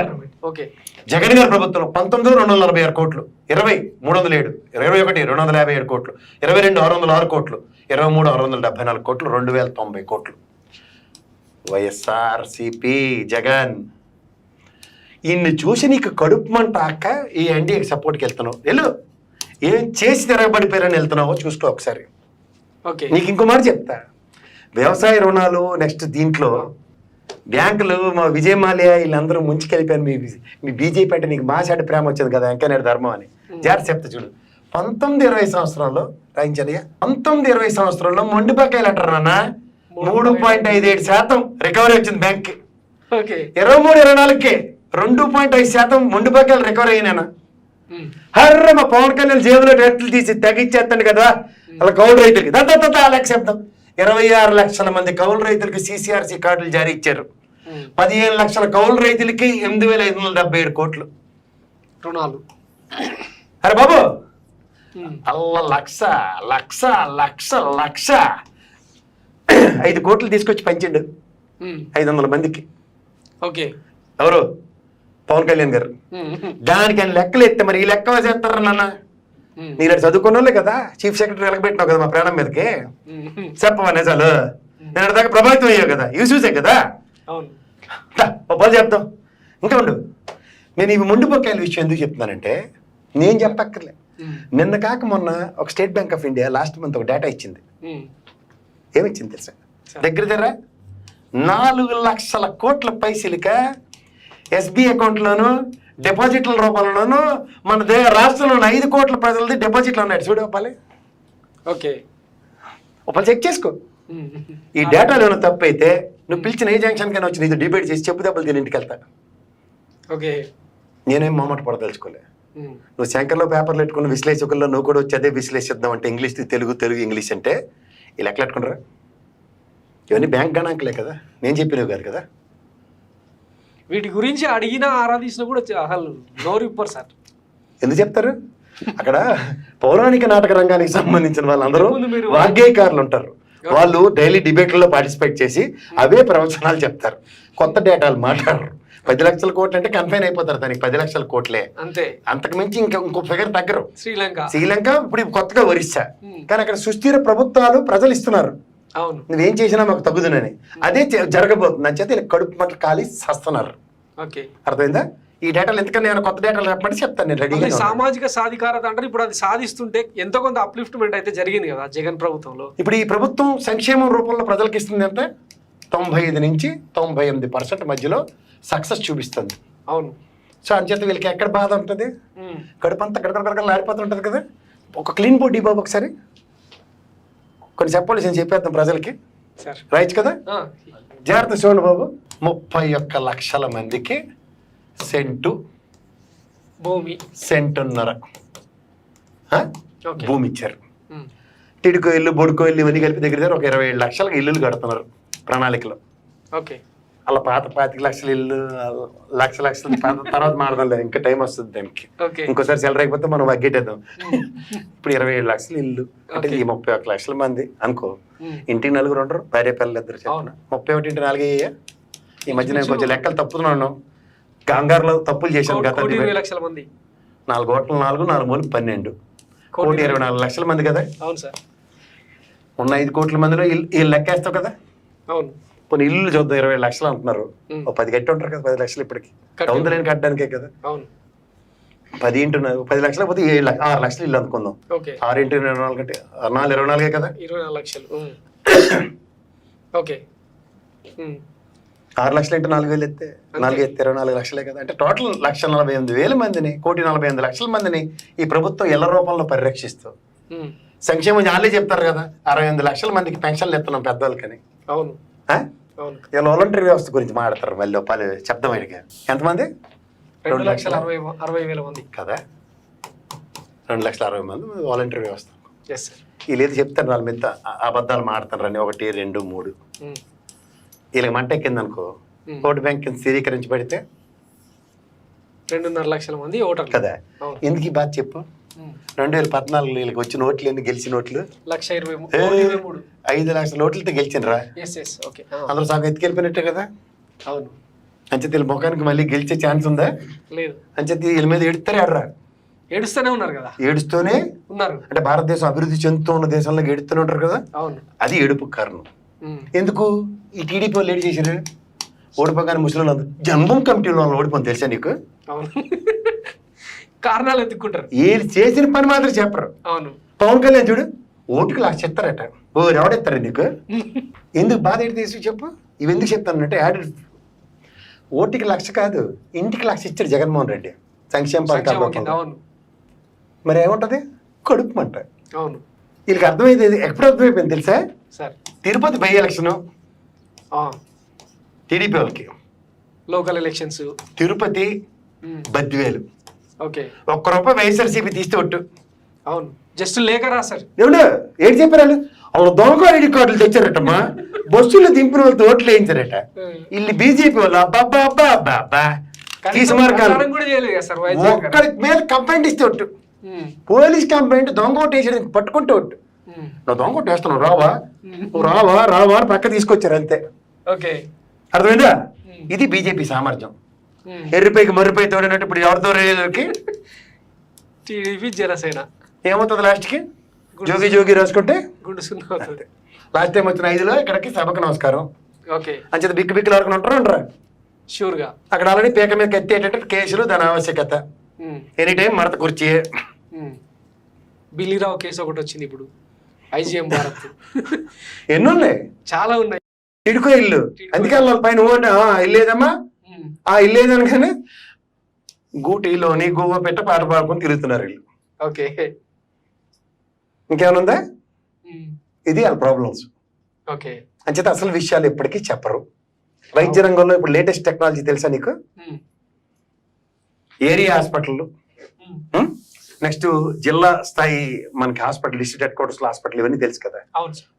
జగన్ గారి ప్రభుత్వం 19 246 కోట్లు, 20 307, 21 257 కోట్లు, 22 606 కోట్లు, 23 674 కోట్లు, 2,090 కోట్లు. వైఎస్ఆర్సిపి జగన్. ఇన్ని చూసి నీకు కడుపు మంట అక్క ఈ ఎన్డీఏకి సపోర్ట్కి వెళ్తున్నావు. వెళ్ళు, ఏం చేసి తిరగబడిపోయారని వెళ్తున్నావో చూసుకో ఒకసారి. నీకు ఇంకో మాట చెప్తా, వ్యవసాయ రుణాలు నెక్స్ట్ దీంట్లో బ్యాంకులు మా విజయ్ మాల్యా వీళ్ళందరూ ముంచుకెళ్ళిపోయాను. మీ బీజేపీ అంటే నీకు మాసాటి ప్రేమ వచ్చింది కదా వెంకయ్యనాయుడు ధర్మం అని. జాగ్రత్త చెప్తా చూడు, 19-20 సంవత్సరాల్లో రాయించాలియా, 19-20 సంవత్సరాల్లో మొండి బకాయిలు అంటారు నాన్న 3.57% రికవరీ వచ్చింది బ్యాంక్కి. 23-24కి 2.5% మొండి బకాయిలు రికవరీ అయినా. హర్ర మా పవన్ కళ్యాణ్ జేబులో రేట్లు తీసి తగ్గించేస్తాను కదా అలా కౌలు రైతులకి అలాగే చెప్తాం. 26 లక్షల మంది కౌలు రైతులకి సిసిఆర్సి కార్డులు జారీ ఇచ్చారు. 15 లక్షల కౌలు రైతులకి 8,577 కోట్లు రుణాలు. అరే బాబు, లక్ష 5 కోట్లు తీసుకొచ్చి పంచిండు 500 మందికి. ఓకే. ఎవరు? పవన్ కళ్యాణ్ గారు. దానికి ఆయన లెక్కలు ఎత్తే మరి ఈ లెక్క చేస్తారా నాన్న? నేను చదువుకున్న వాళ్ళే కదా, చీఫ్ సెక్రటరీ వెలగబెట్టినావు కదా మా ప్రాణం మీదకి. చెప్పవా నిజాలు? నేను దాకా ప్రభావితం అయ్యావు కదా, ఇవి చూసే కదా. పది చెప్తాం. ఇంకా ఉండు. నేను ఇవి ముండిపోకాయల విషయం ఎందుకు చెప్తున్నానంటే, నేను చెప్పక్కర్లే. నిన్న కాక మొన్న ఒక state bank of India last month ఒక డేటా ఇచ్చింది. ఏమిచ్చింది తెలుసా? దగ్గర 4 లక్షల కోట్ల పైసలిక ఎస్బీ అకౌంట్లోను డిపాజిట్ల రూపంలోను మన రాష్ట్రంలో 5 కోట్ల ప్రజలది డిపాజిట్లు ఉన్నాయి. చూడు ఒప్పాలి. ఓకే, ఒప్పాలి చెక్ చేసుకో. ఈ డేటాలో ఏమైనా తప్పు అయితే నువ్వు పిలిచిన ఏ జంక్షన్ కైనా వచ్చి నీతో డిబేట్ చేసి చెప్పు దెబ్బలు తిని ఇంటికి వెళ్తా. ఓకే, నేనేం మొహమాట పడదలుచుకోలే. నువ్వు శంకర్లో పేపర్లు పెట్టుకున్న విశ్లేషకుల్లో నువ్వు కూడా వచ్చి అదే విశ్లేషిద్దాం అంటే ఇంగ్లీష్ తెలుగు ఇంగ్లీష్ అంటే ఈ లెక్కలు పెట్టుకుంటారా? ఇవన్నీ బ్యాంక్ గణాంకలే కదా, నేను చెప్పినవి కాదు కదా. వీటి గురించి అడిగినా ఆరాధించినా కూడా అసలు నోరు ఇప్పరు సార్. ఎందుకు చెప్తారు? అక్కడ పౌరాణిక నాటక రంగానికి సంబంధించిన వాళ్ళందరూ వాగ్గేయకారులు ఉంటారు. వాళ్ళు డైలీ డిబేట్లలో పార్టిసిపేట్ చేసి అవే ప్రవచనాలు చెప్తారు, కొత్త డేటాలు మాట్లాడరు. 10 లక్షల కోట్లు అంటే కన్ఫైన్ అయిపోతారు దానికి. 10 లక్షల కోట్లే అంతే, అంతకు మించి ఇంకో ఫిగర్ తగ్గరు. శ్రీలంక ఇప్పుడు కొత్తగా ఒరిస్సా. కానీ అక్కడ సుస్థిర ప్రభుత్వాలు ప్రజలు ఇస్తున్నారు. నువ్వేం చేసినా మాకు తగ్గుదనని. అదే జరగబోతుంది. అని చేత ఇలా కడుపు మంటలు ఖాళీ చేస్తున్నారు. అర్థమైందా? ఈ డేటాలు ఎందుకన్నా ఏమైనా కొత్త డేటాలు చెప్పండి చెప్తాను నేను రెడీ. సామాజిక సాధికారత అంటే ఇప్పుడు అది సాధిస్తుంటే ఎంతో కొంత అప్లిఫ్ట్మెంట్ అయితే జరిగింది కదా జగన్ ప్రభుత్వంలో. ఇప్పుడు ఈ ప్రభుత్వం సంక్షేమం రూపంలో ప్రజలకు ఇస్తుంది అంటే 95 నుంచి 98% మధ్యలో సక్సెస్ చూపిస్తుంది. అవును. సో అంచేత వీళ్ళకి ఎక్కడ బాధ ఉంటుంది? కడుపు అంతా గడగడగడగడ ఆడిపోతుంటుంది కదా. ఒక క్లీన్ బోర్డ్ ఈ బాబు ఒకసారి కొన్ని చెప్పాలి, నేను చెప్పేద్దాం ప్రజలకి. రైట్ కదా? జాగ్రత్త చూడండి బాబు. 31 లక్షల మందికి సెంటు భూమి, సెంటున్నర భూమి ఇచ్చారు. టిడికో ఇల్లు, బొడుకో ఇల్లు ఇవన్నీ కలిపి దగ్గర ఒక 27 లక్షలకు ఇల్లులు కడుతున్నారు ప్రణాళికలో. ఓకే, అలా పాత 25 లక్షల ఇల్లు లక్షల తర్వాత మాడదాంలే, ఇంకా టైం వస్తుంది దానికి. ఇంకోసారి సెలర్ అయిపోతే మనం వగ్గెట్టేద్దాం. ఇప్పుడు 27 లక్షల ఇల్లు అంటే ఈ 31 లక్షల మంది అనుకో. ఇంటికి 4 ఉండరు, భార్య పిల్లలు 2 చెప్పిన 31 ఇంటి 4 అయ్యా. ఈ మధ్య నేను కొంచెం లెక్కలు తప్పుతున్నాను, గంగారులో తప్పులు చేశాను. గత 20 లక్షల మంది 4 కోట్ల 4 4 మూలు 12 కోటి 24 లక్షల మంది కదా. అవును సార్. ఉన్న 5 కోట్ల మందిలో వీళ్ళు లెక్కేస్తావు కదా. అవును. కొన్ని ఇల్లు చూద్దాం 27 లక్షలు అంటున్నారు. 10 కట్టి ఉంటారు కదా, 10 లక్షలు ఇప్పటికి టౌన్ లేని కట్టడానికే కదా. 10 ఇంటూ 10 లక్షలు పోతే 6 లక్షలు ఇల్లు అనుకుందాం. 6 ఇంటూ 24 కంటే 24 కదా, 24 లక్షలు. ఓకే, 6 లక్షలు ఇంటూ 4,000 ఎత్తే 4 ఎత్తే 24 లక్షలే కదా. అంటే టోటల్ 1,48,000 మందిని, 1,48 లక్షల మందిని ఈ ప్రభుత్వం ఇళ్ల రూపంలో పరిరక్షిస్తూ సంక్షేమం వాళ్ళే చెప్తారు కదా. 68 లక్షల మందికి పెన్షన్లు ఇస్తున్నాం పెద్దవాళ్ళకని. అవును. ఇలా వాలంటరీ వ్యవస్థ గురించి మాట్లాడతారు మళ్ళీ శబ్దం అడిగా. ఎంతమంది? 2,60,000 మంది కదా. 2,60,000 మంది వాలంటరీ వ్యవస్థ. వీళ్ళు ఏది చెప్తారు వాళ్ళ మీద అబద్ధాలు మాడతారు అని 1, 2, 3 వీళ్ళకి మంట ఎక్కిందనుకో, ఓటు బ్యాంక్ కింద స్థిరీకరించబడితే 2.5 లక్షల మంది ఓటర్ కదా. ఎందుకు ఈ బాధ చెప్పు? 2014 వీళ్ళకి వచ్చిన ఓట్లు ఎన్ని, గెలిచిన ఓట్లు 1,23,000. 5 లక్షల ఓట్లతో గెలిచినరా? అందరూ సగం ఎత్తుకెళ్ళిపోయినట్టే కదా. అవును. అంచేత వీళ్ళ ముఖానికి మళ్ళీ గెలిచే ఛాన్స్ ఉందా? లేదు. అంచేత వీళ్ళ మీద ఎడుతారే ఆడరా? ఏడుస్తూనే ఉన్నారు కదా. ఏడుస్తూనే ఉన్నారు. అంటే భారతదేశం అభివృద్ధి చెందుతూ ఉన్న దేశంలో ఏడుతూనే ఉంటారు కదా. అవును. అది ఏడుపు కారణం. ఎందుకు? ఈ టీడీపీ వాళ్ళు ఏడు చేశారు? ఓడిపోగానే ముస్లింలు జన్మం కమిటీలో వాళ్ళు ఓడిపోయింది తెలుసా నీకు? అవును. కారణాలు ఎత్తుకుంటారు. వీళ్ళు చేసిన పని మాత్రం చెప్పరు. అవును. పవన్ కళ్యాణ్ చూడు, ఓటుకు 1,00,000 చెప్తారట. ఎవడెత్తారు నీకు? ఎందుకు బాధ ఏంటి తీసి చెప్పు. ఇవి ఎందుకు చెప్తానంటే యాడెడ్ ఓటుకి 1,00,000 కాదు, ఇంటికి 1,00,000 ఇచ్చాడు జగన్మోహన్ రెడ్డి సంక్షేమ పథకాలు. మరి ఏముంటది? కడుపు మంట. అవును. వీళ్ళకి అర్థమైంది. ఎప్పుడు అర్థమైపోయింది తెలుసా? తిరుపతి బై ఎలక్షన్ టీడీపీ వాళ్ళకి, local elections Tirupati Badvel. Okay. ₹1 YSRCP తీస్తే ఒట్టు. అవును. జస్ట్ లేఖ రాశారు. ఏమిటో ఏంటి చెప్పారు వాళ్ళు? వాళ్ళు దొంగ ఐడి కార్డులు తెచ్చారటమ్మా, బస్సులు దింపిన వాళ్ళతో ఓట్లు వేయించారట. వీళ్ళు బీజేపీ వాళ్ళు అబ్బా అబ్బా అబ్బా అబ్బా తీసి మార్గాలు ఒక్కడి మీద కంప్లైంట్ ఇస్తే ఒట్టు. పోలీస్ కంప్లైంట్ దొంగ ఓటు వేసేది పట్టుకుంటే ఒట్టు. నువ్వు దొంగ ఓటు వేస్తున్నావు రావా, నువ్వు రావా రావా అని పక్క తీసుకొచ్చారు అంతే. ఓకే. అర్థమైందా? ఇది బీజేపీ సామర్థ్యం. ఎర్రిపైకి మర్రిపై తోడినట్టు ఇప్పుడు ఎవరితో రేకి టీడీపీ జనసేన ఏమవుతుంది లాస్ట్కి? జోగి జోగి రాసుకుంటే గుండు సున్నా అవుతుంది. లాస్ట్ టైం వచ్చిన 5లో ఇక్కడికి సభకు నమస్కారం. ఓకే, అంచేత బిక్కు బిక్కులు ఆడుకుని ఉంటారా ఉండరా? షూర్గా. అక్కడ ఆల్రెడీ పేక మీద కత్తేటట్టు కేసులు, దాని ఆవశ్యకత ఎనీ టైం మడత కుర్చీ. బిల్లీరావు కేసు ఒకటి వచ్చింది ఇప్పుడు, ఐజీఎం భారత్. ఎన్ని ఉన్నాయి? చాలా ఉన్నాయి. టిడ్కో ఇల్లు, అందుకే వాళ్ళ పైన ఇల్లు ఏదమ్మా, ఆ ఇల్లు ఏదని కానీ గూటిలోని గువ్వ పెట్ట పాట పాడుకొని తిరుగుతున్నారు వీళ్ళు. ఓకే, ఇంకేమైనా ఉందా? ఇది వాళ్ళ ప్రాబ్లమ్స్. ఓకే, అంచేత అసలు విషయాలు ఎప్పటికీ చెప్పరు. వైద్య రంగంలో ఇప్పుడు లేటెస్ట్ టెక్నాలజీ తెలుసా నీకు? ఏరియా హాస్పిటల్, నెక్స్ట్ జిల్లా స్థాయి మనకి హాస్పిటల్, డిస్ట్రిక్ట్ హెడ్ క్వార్టర్స్ లో హాస్పిటల్, ఇవన్నీ తెలుసు కదా.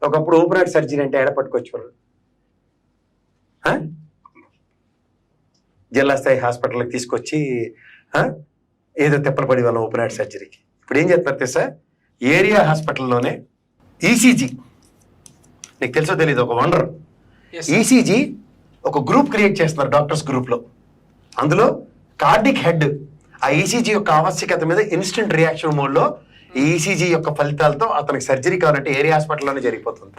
ఒకప్పుడు ఓపెన్ హార్ట్ సర్జరీ అంటే ఎడ పట్టుకొచ్చేవారు. జిల్లా స్థాయి హాస్పిటల్కి తీసుకొచ్చి ఏదో తెప్పలు పడి వాళ్ళ ఓపెన్ హార్ట్ సర్జరీకి. ఇప్పుడు ఏం చేస్తున్నారు తెలుసా? ఏరియా హాస్పిటల్లోనే ఈసీజీ, నీకు తెలుసో తెలీదు, ఒక వండర్. ఈసీజీ ఒక గ్రూప్ క్రియేట్ చేస్తున్నారు డాక్టర్స్ గ్రూప్లో. అందులో కార్డిక్ హెడ్ ఆ ఈసీజీ యొక్క ఆవశ్యకత మీద ఇన్స్టెంట్ రియాక్షన్ మోడ్లో ఈసీజీ యొక్క ఫలితాలతో అతనికి సర్జరీ కావాలంటే ఏరియా హాస్పిటల్లోనే జరిగిపోతుంది.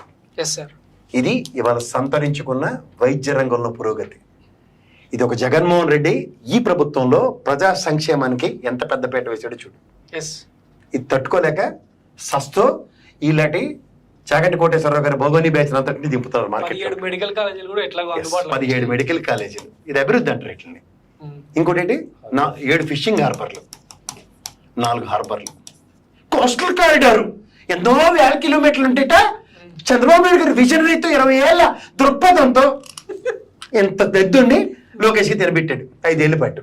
ఇది ఇవాళ సంతరించుకున్న వైద్య రంగంలో పురోగతి. ఇది ఒక జగన్మోహన్ రెడ్డి ఈ ప్రభుత్వంలో ప్రజా సంక్షేమానికి ఎంత పెద్దపీట వేసాడో చూడు. ఇది తట్టుకోలేక సస్తో ఇలాంటి చాగంటి కోటేశ్వరరావు గారి భోగోని బ్యాచ్ అంతటిని దింపుతారు మార్కెట్. 17 మెడికల్ కాలేజీలు కూడా ఎట్లా 17 మెడికల్ కాలేజీలు, ఇది అభివృద్ధి అంటారు ఇట్లని. ఇంకోటి ఏంటి, 7 ఫిషింగ్ హార్బర్లు, 4 హార్బర్లు, కోస్టల్ కారిడార్ ఎంతో వేల కిలోమీటర్లు ఉంటేట. చంద్రబాబు నాయుడు గారి విజనరీతో 20 ఏళ్ల దృక్పథంతో ఎంత తెద్దుండి లోకేష్కి తినబెట్టాడు 5 ఏళ్ళు పట్టు.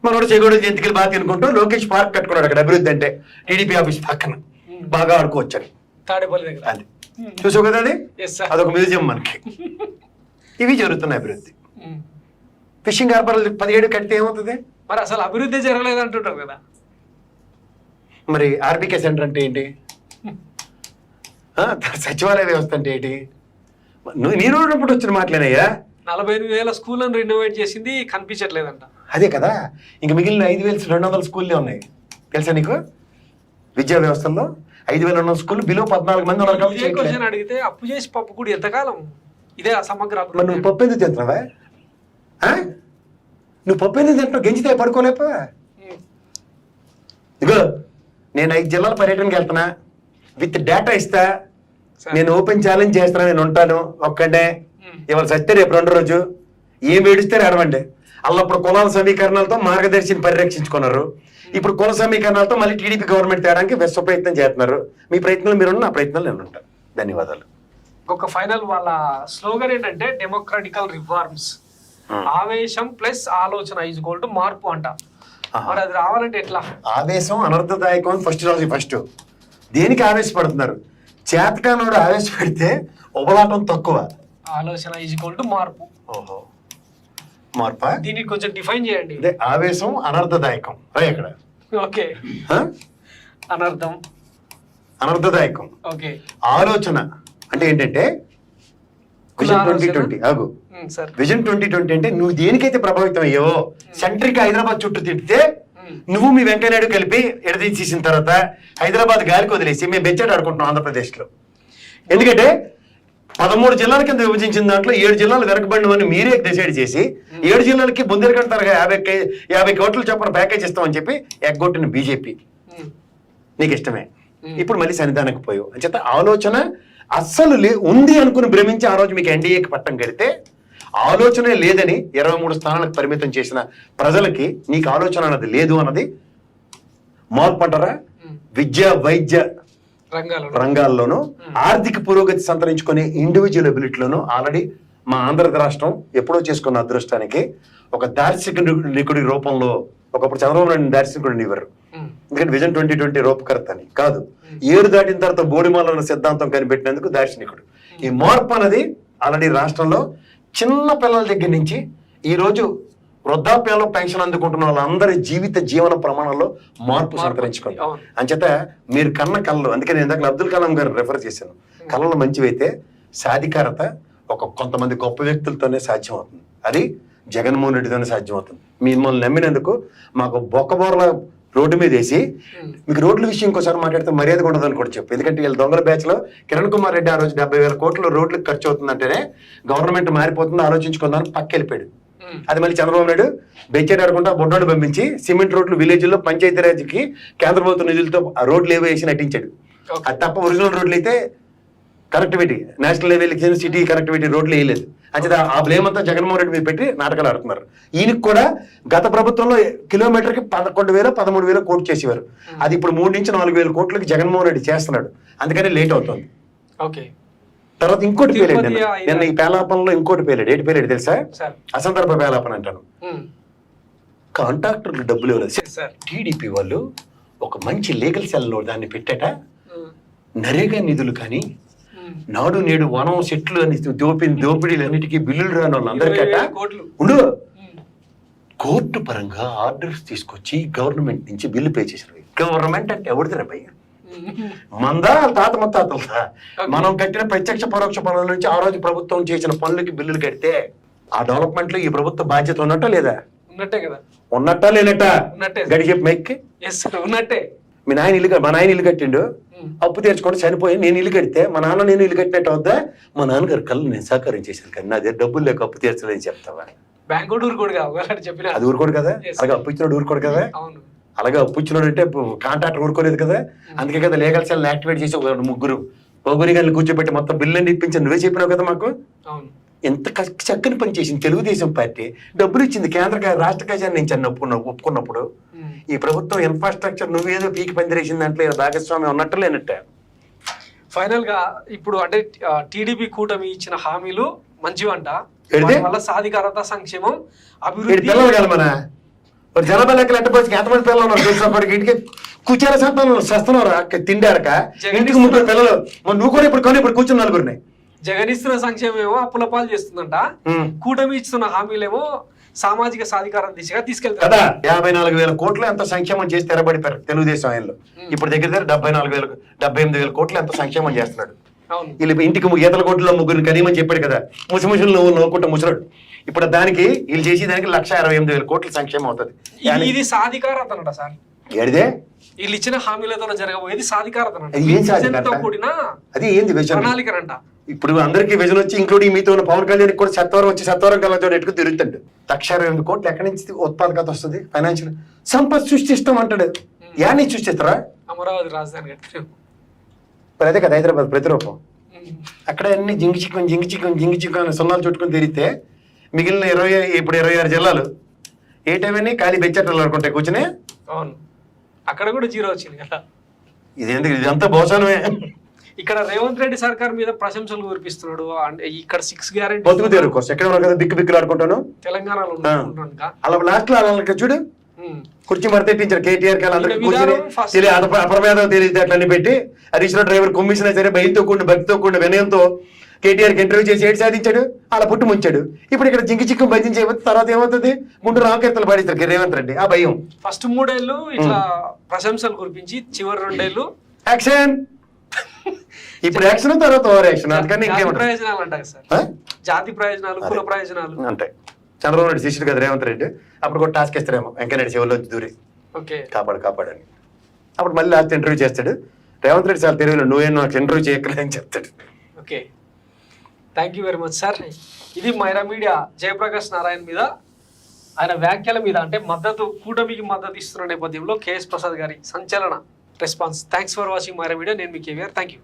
మనోడు చెగోడు జంతికలు బాగా తినుకుంటూ లోకేష్ పార్క్ కట్టుకున్నాడు అక్కడ. అభివృద్ధి అంటే టీడీపీ ఆఫీస్ పక్కన బాగా ఆడుకోవచ్చు అని. అది చూసావు కదా, అది అదొక మ్యూజియం మనకి. ఇవి జరుగుతున్నాయి అభివృద్ధి. ఫిషింగ్ హార్బర్ 17 కడితే ఏమవుతుంది? మరి అసలు అభివృద్ధి జరగలేదు అంటుంటారు కదా. మరి ఆర్బీకే సెంటర్ అంటే ఏంటి? సచివాలయ వ్యవస్థ అంటే ఏంటి? నేను ఉన్నప్పుడు వచ్చిన మాటలేనయ్యా. 48,000 స్కూళ్ళను రెనోవేట్ చేసింది, కనిపించట్లేదంట. అదే కదా, ఇంకా మిగిలిన 5,200 స్కూళ్ళే ఉన్నాయి తెలుసా నీకు? విద్యా వ్యవస్థల్లో 5,200 స్కూళ్ళు బిలో 14 మంది ఉన్నారు. క్వశ్చన్ అడిగితే అప్పు చేసి పప్పు కూడా ఎంతకాలం? ఇదే సమగ్ర అభివృద్ధి. నువ్వు పప్పు ఎందుకు తింటున్నావా? నువ్వు పప్పు ఎందుకు తింటున్నావు? గెంజితే పడుకోలేపా. ఇగో నేను 5 జిల్లాల పర్యటనకి వెళ్తున్నా, విత్ డేటా ఇస్తా, నేను ఓపెన్ ఛాలెంజ్ చేస్తున్నా, నేను ఉంటాను ఒక్కడే. ఇవాళ సత్తే రేపు 2వ రోజు ఏం ఏడుస్తారు అడవండి. అల్లప్పుడు కులాల సమీకరణాలతో మార్గదర్శిని పరిరక్షించుకున్నారు. ఇప్పుడు కుల సమీకరణాలతో మళ్ళీ టీడీపీ గవర్నమెంట్ తేడానికి విశ్వ ప్రయత్నం చేస్తున్నారు. మీ ప్రయత్నాలు మీరు, నా ప్రయత్నాలు నేను ఉంటాను. ధన్యవాదాలు. ఒక ఫైనల్ వాళ్ళ స్లోగన్ ఏంటంటే డెమోక్రటికల్ రిఫార్మ్స్, ఆవేశం ప్లస్ ఆలోచన ఈజ్ ఈక్వల్ టు మార్పు అంట. మరి అది రావాలంటే ఎట్లా? ఆవేశం అనర్థదాయకం ఫస్ట్ రాజు. ఫస్ట్ దేనికి ఆవేశపడుతున్నారు? చేతకానోడు ఆవేశపెడితే ఉబలాటం తక్కువ. ఆలోచన ఈజ్ ఈక్వల్ టు మార్పు. ఓహో, మార్పా? దీన్ని కొంచెం డిఫైన్ చేయండి. ఆవేశం అనర్థదాయకం అక్కడ. ఓకే, అనర్థం అనర్థదాయకం. ఓకే, ఆలోచన అంటే ఏంటంటే విజన్ 2020. ఆగు, విజన్ 2020 అంటే నువ్వు దేనికైతే ప్రభావితం అయ్యో, సెంట్రిక్ హైదరాబాద్ చుట్టూ తిడితే నువ్వు మీ వెంకయ్యనాయుడు కలిపి ఎడదీసేసిన తర్వాత హైదరాబాద్ గాలికి వదిలేసి మేము బెచ్చాడు ఆడుకుంటున్నాం ఆంధ్రప్రదేశ్లో. ఎందుకంటే 13 జిల్లాల కింద విభజించిన దాంట్లో 7 జిల్లాలు వెనకబడినవని మీరే డిసైడ్ చేసి 7 జిల్లాలకి బుందేలు తరగా 50 కోట్ల చొప్పున ప్యాకేజ్ ఇస్తామని చెప్పి ఎగ్గొట్టిన బీజేపీ నీకు ఇష్టమే. ఇప్పుడు మళ్ళీ సన్నిధానకు పోయావు అని చెప్తే ఆలోచన అస్సలు ఉంది అనుకుని భ్రమించి ఆ రోజు మీకు ఎన్డీఏకి పట్టం కడితే ఆలోచనే లేదని 23 స్థానాలకు పరిమితం చేసిన ప్రజలకి నీకు ఆలోచన అన్నది లేదు అన్నది మార్పు అంటారా? విద్య వైద్య రంగాల్లోనూ ఆర్థిక పురోగతి సంతరించుకునే ఇండివిజువల్ ఎబిలిటీలోనూ ఆల్రెడీ మా ఆంధ్ర రాష్ట్రం ఎప్పుడో చేసుకున్న అదృష్టానికి ఒక దార్శనికుడి రూపంలో, ఒకప్పుడు చంద్రబాబు నాయుడు దార్శనికుడిని ఇవ్వరు, ఎందుకంటే విజన్ 2020 రూపకర్త అని కాదు, ఏరు దాటిన తర్వాత బోడిమాల సిద్ధాంతం కనిపెట్టినందుకు దార్శనికుడు. ఈ మార్పు అనేది ఆల్రెడీ రాష్ట్రంలో చిన్న పిల్లల దగ్గర నుంచి ఈ రోజు వృద్ధాప్యంలో పెన్షన్ అందుకుంటున్న వాళ్ళందరి జీవన ప్రమాణాల్లో మార్పు సంతరించుకుంది. అంచేత మీరు కన్న కళ్ళు, అందుకే నేను ఇందాక అబ్దుల్ కలాం గారు రెఫర్ చేశాను, కళలు మంచివైతే సాధికారత కొంతమంది గొప్ప వ్యక్తులతోనే సాధ్యం అవుతుంది. అది జగన్మోహన్ రెడ్డితోనే సాధ్యమవుతుంది. మిమ్మల్ని నమ్మినందుకు మాకు బొక్కబోర్ల రోడ్డు మీద వేసి మీకు రోడ్ల విషయం ఇంకోసారి మాట్లాడితే మర్యాద ఉండదని కూడా చెప్పు. ఎందుకంటే వీళ్ళ దొంగల బ్యాచ్ లో కిరణ్ కుమార్ రెడ్డి ఆ రోజు 70,000 కోట్లు రోడ్లకు ఖర్చు అవుతుందంటేనే గవర్నమెంట్ మారిపోతుందో ఆలోచించుకుందామని పక్కెళ్ళిపోయాడు. అది మళ్ళీ చంద్రబాబు నాయుడు బెంచేట్ ఆడకుండా బొడ్డోడు పంపించి సిమెంట్ రోడ్లు విలేజ్లో పంచాయతీరాజ్కి కేంద్ర ప్రభుత్వ నిధులతో ఆ రోడ్లు ఏవో వేసి నటించాడు. అది తప్ప ఒరిజినల్ రోడ్లు అయితే connectivity national level city connectivity రోడ్లు వేయలేదు. అంటే ఆ బ్లేమ్ అంతా జగన్మోహన్ రెడ్డి మీద పెట్టి నాటకాలు ఆడుతున్నారు. ఈయనకి కూడా గత ప్రభుత్వంలో కిలోమీటర్కి 11,000 13,000 కోట్లు చేసేవారు. అది ఇప్పుడు 3 నుంచి 4,000 కోట్లకి జగన్మోహన్ రెడ్డి చేస్తున్నాడు. అందుకని లేట్ అవుతుంది. తర్వాత ఇంకోటి పేలేడు నిన్న ఈ పేలాపనలో ఇంకోటి పేలేడు. ఏంటి పేలేడు తెలుసా? అసందర్భ పేలాపన అంటాను. కాంట్రాక్టర్లు డబ్బులు ఇవ్వలేదు. టీడీపీ వాళ్ళు ఒక మంచి లీగల్ సెల్లో దాన్ని పెట్టాట. నరేగా నిధులు కానీ నాడు నేడు వనం సెట్లు అని దోపిడీలన్నిటికీ బిల్లులు రాని వాళ్ళందరికట ఉండు కోర్టు పరంగా ఆర్డర్స్ తీసుకొచ్చి గవర్నమెంట్ నుంచి బిల్లు పే చేశారు. గవర్నమెంట్ అంటే ఎవరిదిరా భయ్య? మందా తాత ముత్తాతలదా? మనం కట్టిన ప్రత్యక్ష పరోక్ష పనుల నుంచి ఆ రోజు ప్రభుత్వం చేసిన పనులకి బిల్లులు కడితే ఆ డెవలప్మెంట్ లో ఈ ప్రభుత్వ బాధ్యత ఉన్నట్టా లేదా? ఉన్నట్టే కదా. ఉన్నట్టా లేనట్టా? గడి చెప్పి మైక్కి ఉన్నట్టే. మా నాయన ఇల్లు కట్టిండు, అప్పు తీర్చుకొని చనిపోయి నేను ఇల్లు కడితే మా నాన్న నేను ఇల్లు కట్టినట్టు అవుద్దా? మా నాన్నగారు కళ్ళు నేను సహకారం చేశాను కానీ నా దగ్గర డబ్బులు లేక అప్పు తీర్చలేని చెప్తావా? అది ఊరుకోడు కదా. అలాగే అప్పు ఇచ్చినోడు ఊరుకోడు కదా. అలాగే అప్పు ఇచ్చినోడు అంటే కాంట్రాక్టర్ ఊరుకోలేదు కదా. అందుకే కదా లీగల్ సెల్ యాక్టివేట్ చేసి ముగ్గురు గారిని కూర్చోబెట్టి మొత్తం బిల్లు అని ఇప్పించి నువ్వే చెప్పినావు కదా మాకు. ఎంత చక్కని పని చేసింది తెలుగుదేశం పార్టీ. డబ్బులు ఇచ్చింది కేంద్ర రాష్ట్ర ఖజానా నుంచి అన్న ఒప్పుకున్నప్పుడు. ఈ ప్రభుత్వం ఇన్ఫ్రాస్ట్రక్చర్ నువ్వేదో పీకి పందిరేసిన దాంట్లో భాగస్వామ్యం ఉన్నట్టు లేనట్ట. ఫైనల్ గా ఇప్పుడు అంటే టీడీపీ కూటమి ఇచ్చిన హామీలు మంచివంట. వల్ల సాధికారత, సంక్షేమం, అభివృద్ధి. జనాభా లెక్కలు ఎంతపోయి ఎంతమంది పిల్లలు ఉన్నారు తెలుసా? ఇంటికి కూర్చోాల సంతానం సస్తున్నారా తిండారక ఇంటికి 30 పిల్లలు. నువ్వు కూడా ఇప్పుడు కూర్చుని నలుగురిని. జగన్ ఇస్తున్న సంక్షేమం ఏమో అప్పుల పాలు చేస్తుందంట. కూటమి ఇస్తున్న హామీలేమో సామాజిక సాధికారం దిశగా తీసుకెళ్తారు కదా. 54,000 కోట్లు ఎంత సంక్షేమం చేసి తెరబడిపోయారు తెలుగుదేశం ఆయనలో. ఇప్పుడు దగ్గర 78,000 కోట్లు ఎంత సంక్షేమం చేస్తున్నాడు. వీళ్ళు ఇంటికి ఈతల కోట్లలో ముగ్గురిని కనీమని చెప్పాడు కదా. ముసిముసులు నువ్వు నవ్వుకుంటా ముసలాడు. ఇప్పుడు దానికి వీళ్ళు చేసేదానికి 168,000 కోట్ల సంక్షేమం అవుతుంది. ఇది సాధికారత అనట సార్. ఏడిదే వీళ్ళు ఇచ్చిన హామీలతో జరగబోయేది సాధికారత. అది ఏంది ప్రణాళికనంట. ఇప్పుడు అందరికీ విజన్ వచ్చి ఇంక్లూడింగ్ మీతో ఉన్న పవన్ కళ్యాణ్ కూడా సత్వరం కళ్ళతో ఎట్టుకు తిరుగుతాడు. 168 కోట్లు ఎక్కడి నుంచి ఉత్పాదకత వస్తుంది? ఫైనాన్షియల్ సంపద సృష్టిస్తాం అంటాడు. యాన్ని సృష్టిస్తారా? అమరావతి రాజధాని కట్టారు. అదే కదా హైదరాబాద్ ప్రతిరూపం. అక్కడ అన్ని జింగి సున్నాలు చుట్టుకుని తిరిగితే మిగిలిన 26 జిల్లాలు ఏ టైం అని ఖాళీ బెచ్చట్లు అనుకుంటాయి కూర్చుని. అవును, అక్కడ కూడా జీరో వచ్చింది కదా. ఇదంతా బోసానమే. ఇక్కడ రేవంత్ రెడ్డి సర్కార్ మీద ప్రశంసలు కురిపిస్తున్నాడు. అంటే ఇక్కడ 6 గ్యారెంటీ బతుకుదేరు కోసం ఎక్కడ ఉన్నారు కదా బిక్కులు ఆడుకుంటాను. తెలంగాణలో అలా లాస్ట్ లో అలా చూడు కుర్చీ మరతెట్టించారు కేటీఆర్ కూర్చొని అప్రమేదం తెలియదు అట్లన్నీ పెట్టి హరీష్ రావు డ్రైవర్ కొమ్మిసినా సరే భయంతో కూడిన భక్తితో కూడిన వినయంతో కేటీఆర్కి ఇంటర్వ్యూ చేసి ఏడు సాధించాడు. అలా పుట్టి ముంచాడు. ఇప్పుడు ఇక్కడ జింకి భజన చేయబోతే తర్వాత ఏమవుతుంది? గుంటూరు రామకీర్తలు పాడిస్తారు రేవంత్ రెడ్డి. ఆ భయం ఫస్ట్ 3 ఏళ్ళు ఇట్లా ప్రశంసలు కురిపించి చివరి 2 ఏళ్ళు యాక్షన్. ఇప్పుడు యాక్షన్ తర్వాత ఓవర్ యాక్షన్. అందుకని ప్రయోజనాలు అంటారు సార్. జాతి ప్రయోజనాలు, కుల ప్రయోజనాలు అంటే చంద్రబాబు నాయుడు శిష్యుడు కదా రేవంత్ రెడ్డి. అప్పుడు కూడా టాస్క్ ఇస్తారేమో వెంకయ్యనాయుడు చెవుల్లో దూరి కాపాడని. అప్పుడు మళ్ళీ లాస్ట్ ఇంటర్వ్యూ చేస్తాడు. రేవంత్ రెడ్డి చాలా తెలివిలో నువ్వేం నాకు ఇంటర్వ్యూ చేయక్కర్లేదని చెప్తాడు. Okay, thank you very much sir. ఇది మైరా మీడియా జయప్రకాష్ నారాయణ మీద ఆయన వ్యాఖ్యల మీద అంటే కూటమికి మద్దతు ఇస్తున్న నేపథ్యంలో కేఎస్ ప్రసాద్ గారి సంచలన response. Thanks for watching Myra media. నేను మీ కేవీఆర్. Thank you.